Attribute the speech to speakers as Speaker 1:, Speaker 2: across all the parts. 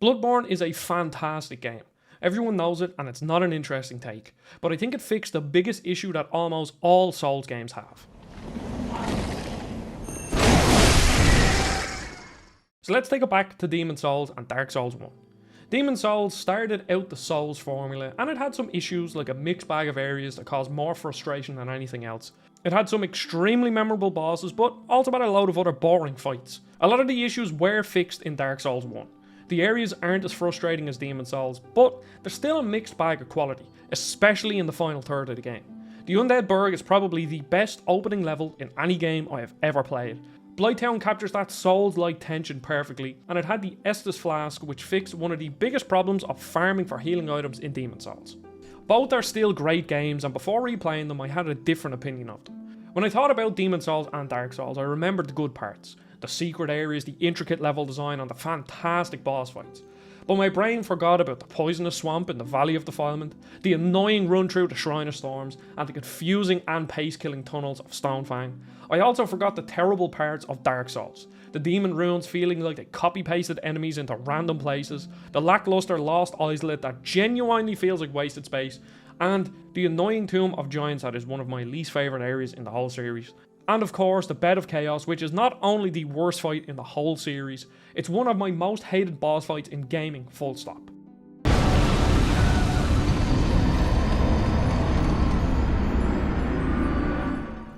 Speaker 1: Bloodborne is a fantastic game. Everyone knows it and it's not an interesting take, but I think it fixed the biggest issue that almost all Souls games have. So let's take it back to Demon Souls and Dark Souls 1. Demon Souls started out the Souls formula and it had some issues like a mixed bag of areas that caused more frustration than anything else. It had some extremely memorable bosses but also had a load of other boring fights. A lot of the issues were fixed in Dark Souls 1. The areas aren't as frustrating as Demon Souls, but there's still a mixed bag of quality, especially in the final third of the game. The Undead Burg is probably the best opening level in any game I have ever played. Blighttown captures that Souls-like tension perfectly, and it had the Estus Flask which fixed one of the biggest problems of farming for healing items in Demon Souls. Both are still great games, and before replaying them I had a different opinion of them. When I thought about Demon Souls and Dark Souls, I remembered the good parts. The secret areas, the intricate level design, and the fantastic boss fights. But my brain forgot about the poisonous swamp in the Valley of Defilement, the annoying run through the Shrine of Storms, and the confusing and pace-killing tunnels of Stonefang. I also forgot the terrible parts of Dark Souls. The demon ruins feeling like they copy-pasted enemies into random places, the lackluster Lost Islet that genuinely feels like wasted space, and the annoying Tomb of Giants that is one of my least favourite areas in the whole series. And of course, the Bed of Chaos, which is not only the worst fight in the whole series, it's one of my most hated boss fights in gaming, full stop.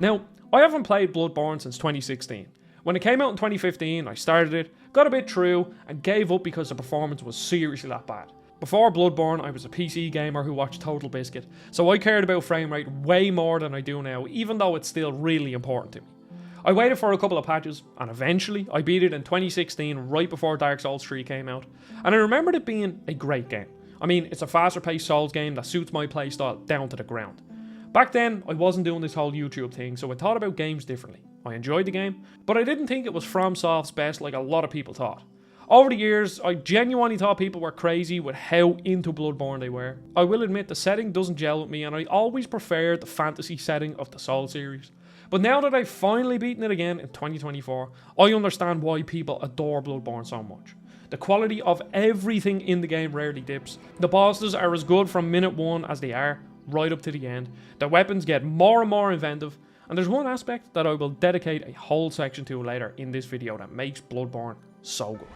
Speaker 1: Now, I haven't played Bloodborne since 2016. When it came out in 2015, I started it, got a bit through, and gave up because the performance was seriously that bad. Before Bloodborne, I was a PC gamer who watched Total Biscuit, so I cared about frame rate way more than I do now, even though it's still really important to me. I waited for a couple of patches, and eventually I beat it in 2016 right before Dark Souls 3 came out, and I remembered it being a great game. I mean, it's a faster paced Souls game that suits my playstyle down to the ground. Back then, I wasn't doing this whole YouTube thing, so I thought about games differently. I enjoyed the game, but I didn't think it was FromSoft's best like a lot of people thought. Over the years, I genuinely thought people were crazy with how into Bloodborne they were. I will admit the setting doesn't gel with me and I always preferred the fantasy setting of the Souls series. But now that I've finally beaten it again in 2024, I understand why people adore Bloodborne so much. The quality of everything in the game rarely dips. The bosses are as good from minute 1 as they are right up to the end. The weapons get more and more inventive, and there's one aspect that I will dedicate a whole section to later in this video that makes Bloodborne so good.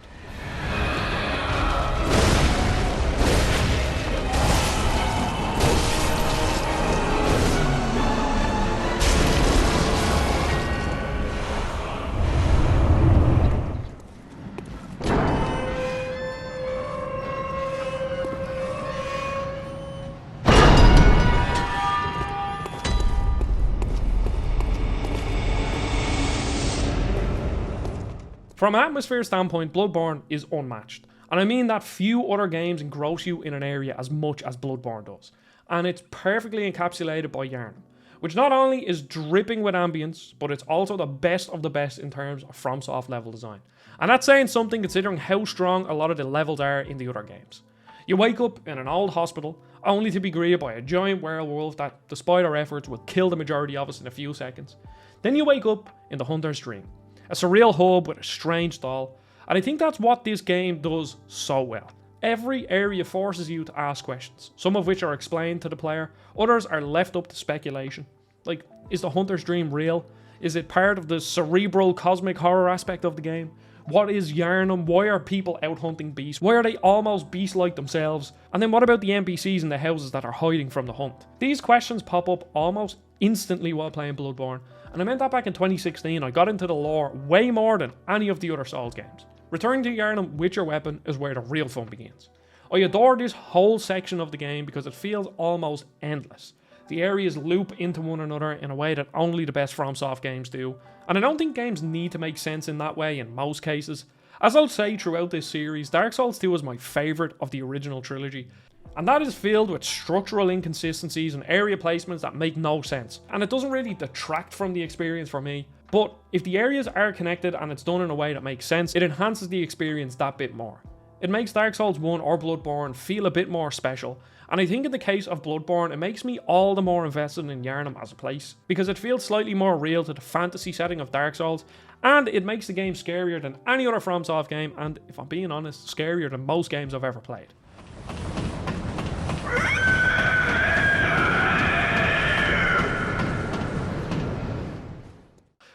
Speaker 1: From an atmosphere standpoint, Bloodborne is unmatched. And I mean that few other games engross you in an area as much as Bloodborne does. And it's perfectly encapsulated by Yharnam, which not only is dripping with ambience, but it's also the best of the best in terms of FromSoft level design. And that's saying something considering how strong a lot of the levels are in the other games. You wake up in an old hospital, only to be greeted by a giant werewolf that, despite our efforts, will kill the majority of us in a few seconds. Then you wake up in the Hunter's Dream, a surreal hub with a strange stall, and I think that's what this game does so well. Every area forces you to ask questions, some of which are explained to the player, others are left up to speculation. Like, is the Hunter's Dream real? Is it part of the cerebral cosmic horror aspect of the game? What is Yharnam? Why are people out hunting beasts? Why are they almost beast-like themselves? And then what about the NPCs in the houses that are hiding from the hunt? These questions pop up almost instantly while playing Bloodborne, and I meant that back in 2016 I got into the lore way more than any of the other Souls games. Returning to Yharnam with your weapon is where the real fun begins. I adore this whole section of the game because it feels almost endless. The areas loop into one another in a way that only the best FromSoft games do, and I don't think games need to make sense in that way in most cases. As I'll say throughout this series, Dark Souls 2 is my favourite of the original trilogy, and that is filled with structural inconsistencies and area placements that make no sense, and it doesn't really detract from the experience for me. But if the areas are connected and it's done in a way that makes sense, it enhances the experience that bit more. It makes Dark Souls 1 or Bloodborne feel a bit more special, and I think in the case of Bloodborne, it makes me all the more invested in Yharnam as a place, because it feels slightly more real to the fantasy setting of Dark Souls, and it makes the game scarier than any other FromSoft game, and if I'm being honest, scarier than most games I've ever played.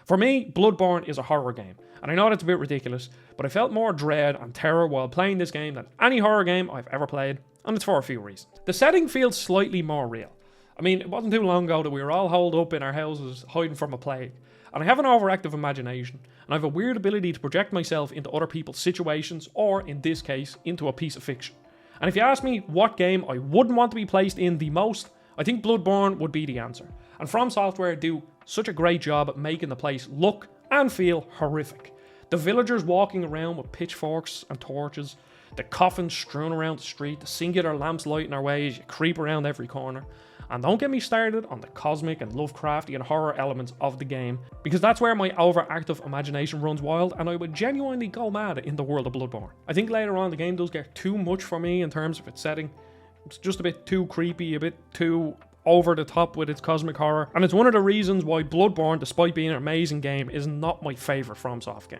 Speaker 1: For me, Bloodborne is a horror game, and I know that's a bit ridiculous, but I felt more dread and terror while playing this game than any horror game I've ever played, and it's for a few reasons. The setting feels slightly more real. I mean, it wasn't too long ago that we were all holed up in our houses hiding from a plague, and I have an overactive imagination, and I have a weird ability to project myself into other people's situations, or in this case, into a piece of fiction. And if you ask me what game I wouldn't want to be placed in the most, I think Bloodborne would be the answer. And From Software do such a great job at making the place look and feel horrific. The villagers walking around with pitchforks and torches, the coffins strewn around the street, the singular lamps lighting our way as you creep around every corner. And don't get me started on the cosmic and Lovecraftian horror elements of the game, because that's where my overactive imagination runs wild, and I would genuinely go mad in the world of Bloodborne. I think later on the game does get too much for me in terms of its setting. It's just a bit too creepy, a bit too over the top with its cosmic horror, and it's one of the reasons why Bloodborne, despite being an amazing game, is not my favourite FromSoft game.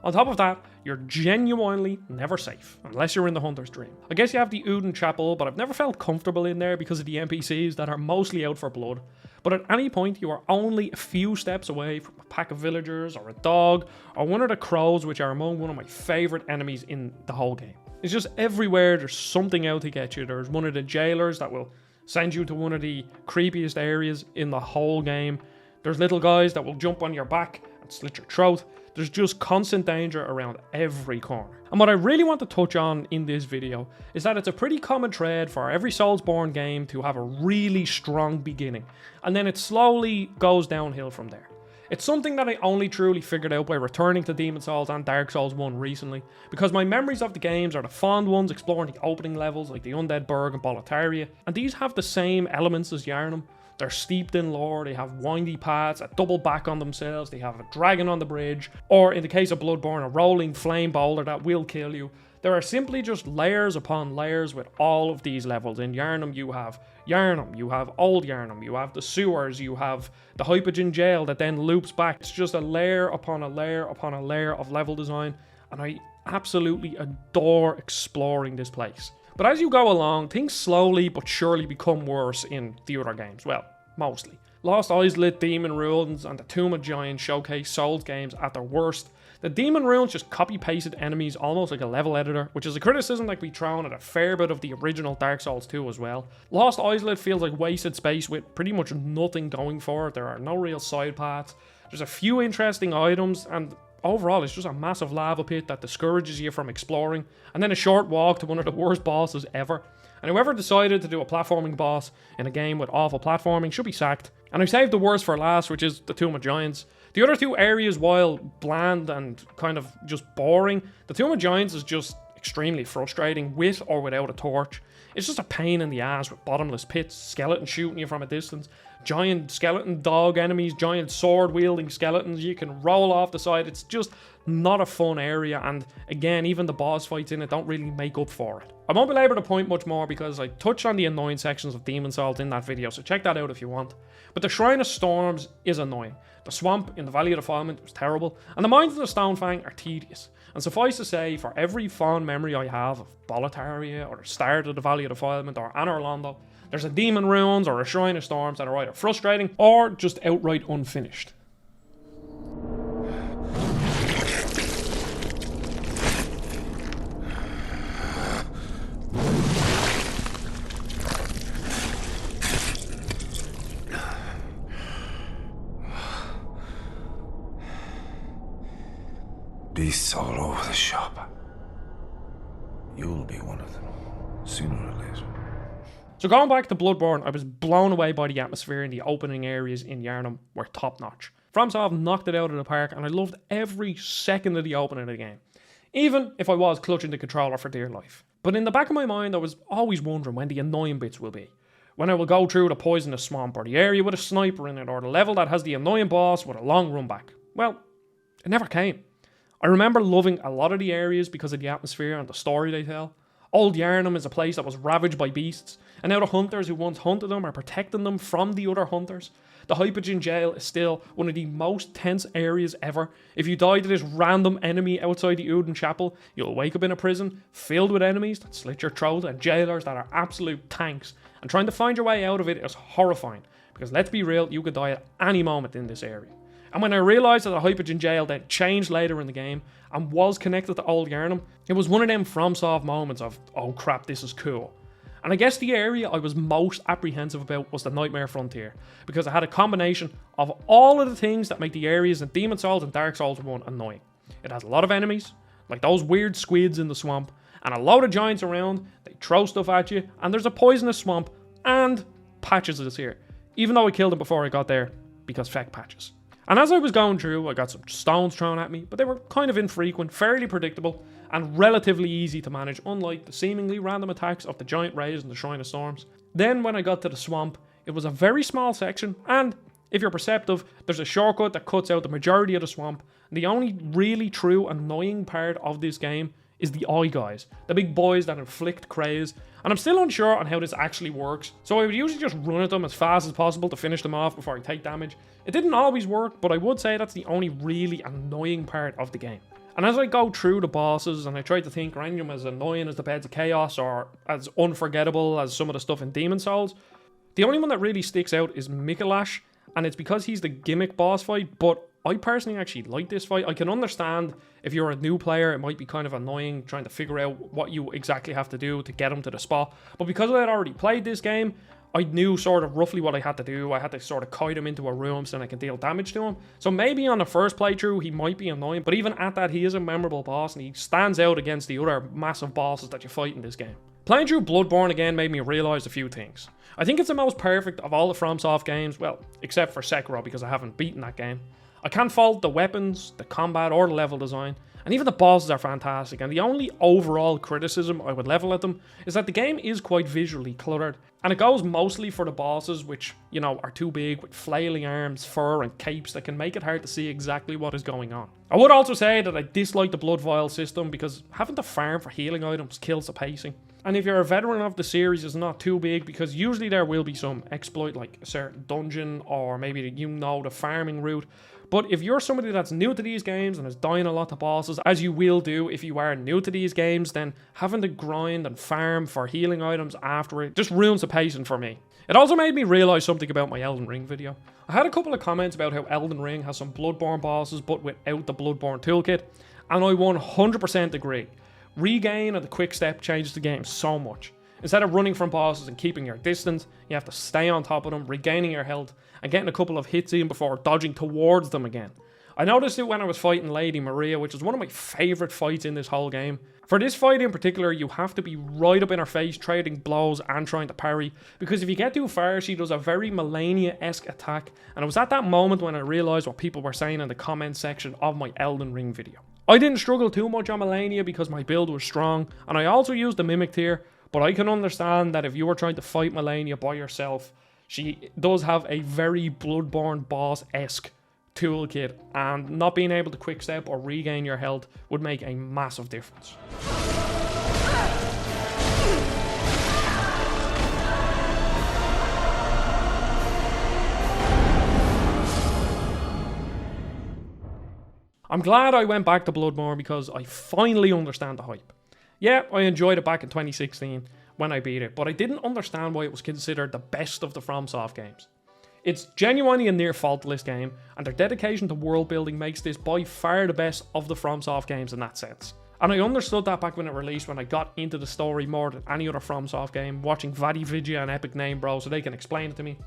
Speaker 1: On top of that, you're genuinely never safe, unless you're in the Hunter's Dream. I guess you have the Uden Chapel, but I've never felt comfortable in there because of the NPCs that are mostly out for blood. But at any point, you are only a few steps away from a pack of villagers, or a dog, or one of the crows, which are among one of my favourite enemies in the whole game. It's just everywhere there's something out to get you. There's one of the jailers that will send you to one of the creepiest areas in the whole game. There's little guys that will jump on your back and slit your throat. There's just constant danger around every corner. And what I really want to touch on in this video is that it's a pretty common thread for every Soulsborne game to have a really strong beginning, and then it slowly goes downhill from there. It's something that I only truly figured out by returning to Demon's Souls and Dark Souls 1 recently, because my memories of the games are the fond ones exploring the opening levels like the Undead Burg and Boletaria, and these have the same elements as Yharnam. They're steeped in lore, they have windy paths that double back on themselves, they have a dragon on the bridge, or in the case of Bloodborne, a rolling flame boulder that will kill you. There are simply just layers upon layers with all of these levels. In Yharnam, you have Old Yharnam, you have the sewers, you have the Hypogean jail that then loops back. It's just a layer upon a layer upon a layer of level design, and I absolutely adore exploring this place. But as you go along, things slowly but surely become worse in the other games. Well, mostly. Lost Islet, Demon Ruins, and the Tomb of Giants showcase Souls games at their worst. The Demon Ruins just copy-pasted enemies almost like a level editor, which is a criticism that can be thrown at a fair bit of the original Dark Souls 2 as well. Lost Islet feels like wasted space with pretty much nothing going for it. There are no real side paths. There's a few interesting items, and overall, it's just a massive lava pit that discourages you from exploring, and then a short walk to one of the worst bosses ever. And whoever decided to do a platforming boss in a game with awful platforming should be sacked. And I saved the worst for last, which is the Tomb of Giants. The other two areas, while bland and kind of just boring, the Tomb of Giants is just extremely frustrating with or without a torch. It's just a pain in the ass with bottomless pits, skeletons shooting you from a distance, giant skeleton dog enemies, giant sword wielding skeletons you can roll off the side. It's just not a fun area, and again, even the boss fights in it don't really make up for it. I won't belabor the point much more because I touched on the annoying sections of Demon's Souls in that video, so check that out if you want. But the Shrine of Storms is annoying. The swamp in the Valley of Defilement was terrible, and the Mines of the Stonefang are tedious. And suffice to say, for every fond memory I have of Boletaria, or the start of the Valley of Defilement, or Anor Londo, there's a Demon Ruins or a Shrine of Storms that are either frustrating or just outright unfinished.
Speaker 2: Beasts all over the shop. You'll be one of them, sooner or later.
Speaker 1: So going back to Bloodborne, I was blown away by the atmosphere and the opening areas in Yharnam were top notch. FromSoft knocked it out of the park, and I loved every second of the opening of the game, even if I was clutching the controller for dear life. But in the back of my mind, I was always wondering when the annoying bits will be. When I will go through the poisonous swamp, or the area with a sniper in it, or the level that has the annoying boss with a long run back. Well, it never came. I remember loving a lot of the areas because of the atmosphere and the story they tell. Old Yarnum is a place that was ravaged by beasts, and now the hunters who once hunted them are protecting them from the other hunters. The Hypogean jail is still one of the most tense areas ever. If you die to this random enemy outside the Uden Chapel, you'll wake up in a prison filled with enemies that slit your throat and jailers that are absolute tanks. And trying to find your way out of it is horrifying, because let's be real, you could die at any moment in this area. And when I realised that the Hypogean jail then changed later in the game and was connected to Old Yarnum, it was one of them FromSoft moments of, oh crap, this is cool. And I guess the area I was most apprehensive about was the Nightmare Frontier, because it had a combination of all of the things that make the areas in Demon Souls and Dark Souls 1 annoying. It has a lot of enemies, like those weird squids in the swamp, and a load of giants around, they throw stuff at you, and there's a poisonous swamp, and Patches is here. Even though I killed him before I got there, because feck Patches. And as I was going through, I got some stones thrown at me, but they were kind of infrequent, fairly predictable, and relatively easy to manage, unlike the seemingly random attacks of the giant rays and the Shrine of Storms. Then when I got to the swamp, it was a very small section, and if you're perceptive, there's a shortcut that cuts out the majority of the swamp. And the only really true annoying part of this game is the eye guys, the big boys that inflict craze, and I'm still unsure on how this actually works, so I would usually just run at them as fast as possible to finish them off before I take damage. It didn't always work, but I would say that's the only really annoying part of the game. And as I go through the bosses and I try to think are any of them as annoying as the Beds of Chaos or as unforgettable as some of the stuff in Demon Souls, the only one that really sticks out is Mikolash, and it's because he's the gimmick boss fight, but I personally actually like this fight. I can understand if you're a new player, it might be kind of annoying trying to figure out what you exactly have to do to get him to the spot. But because I had already played this game, I knew sort of roughly what I had to do. I had to sort of kite him into a room so then I can deal damage to him. So maybe on the first playthrough, he might be annoying, but even at that, he is a memorable boss and he stands out against the other massive bosses that you fight in this game. Playing through Bloodborne again made me realise a few things. I think it's the most perfect of all the FromSoft games, well, except for Sekiro because I haven't beaten that game. I can't fault the weapons, the combat, or the level design, and even the bosses are fantastic, and the only overall criticism I would level at them is that the game is quite visually cluttered, and it goes mostly for the bosses, which, you know, are too big with flailing arms, fur, and capes that can make it hard to see exactly what is going on. I would also say that I dislike the blood vial system because having to farm for healing items kills the pacing. And if you're a veteran of the series, it's not too big because usually there will be some exploit like a certain dungeon or maybe the farming route. But if you're somebody that's new to these games and is dying a lot to bosses, as you will do if you are new to these games, then having to grind and farm for healing items afterward just ruins the pacing for me. It also made me realise something about my Elden Ring video. I had a couple of comments about how Elden Ring has some Bloodborne bosses but without the Bloodborne toolkit, and I 100% agree. Regain and the quick step changes the game so much. Instead of running from bosses and keeping your distance, you have to stay on top of them, regaining your health, and getting a couple of hits in before dodging towards them again. I noticed it when I was fighting Lady Maria, which is one of my favourite fights in this whole game. For this fight in particular, you have to be right up in her face, trading blows and trying to parry, because if you get too far, she does a very Melania-esque attack, and it was at that moment when I realised what people were saying in the comment section of my Elden Ring video. I didn't struggle too much on Melania because my build was strong, and I also used the Mimic tier, but I can understand that if you were trying to fight Melania by yourself, she does have a very Bloodborne boss-esque toolkit, and not being able to quick step or regain your health would make a massive difference. I'm glad I went back to Bloodborne because I finally understand the hype. Yeah, I enjoyed it back in 2016 when I beat it, but I didn't understand why it was considered the best of the FromSoft games. It's genuinely a near faultless game, and their dedication to world building makes this by far the best of the FromSoft games in that sense. And I understood that back when it released, when I got into the story more than any other FromSoft game, watching VadiVidya and Epic Name Bro so they can explain it to me.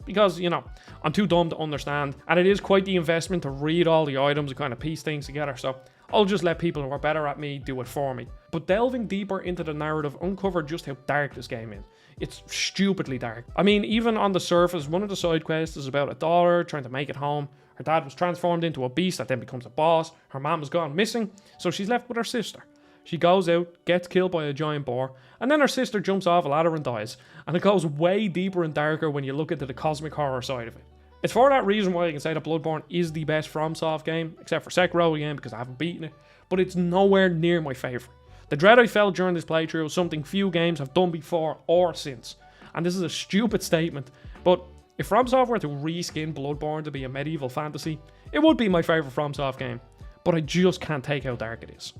Speaker 1: Because, you know, I'm too dumb to understand, and it is quite the investment to read all the items and kind of piece things together, so I'll just let people who are better at me do it for me. But delving deeper into the narrative uncovered just how dark this game is. It's stupidly dark. I mean, even on the surface, one of the side quests is about a daughter trying to make it home. Her dad was transformed into a beast that then becomes a boss. Her mom has gone missing, so she's left with her sister. She goes out, gets killed by a giant boar, and then her sister jumps off a ladder and dies. And it goes way deeper and darker when you look into the cosmic horror side of it. It's for that reason why I can say that Bloodborne is the best FromSoft game, except for Sekiro again because I haven't beaten it, but it's nowhere near my favourite. The dread I felt during this playthrough was something few games have done before or since. And this is a stupid statement, but if FromSoft were to reskin Bloodborne to be a medieval fantasy, it would be my favourite FromSoft game, but I just can't take how dark it is.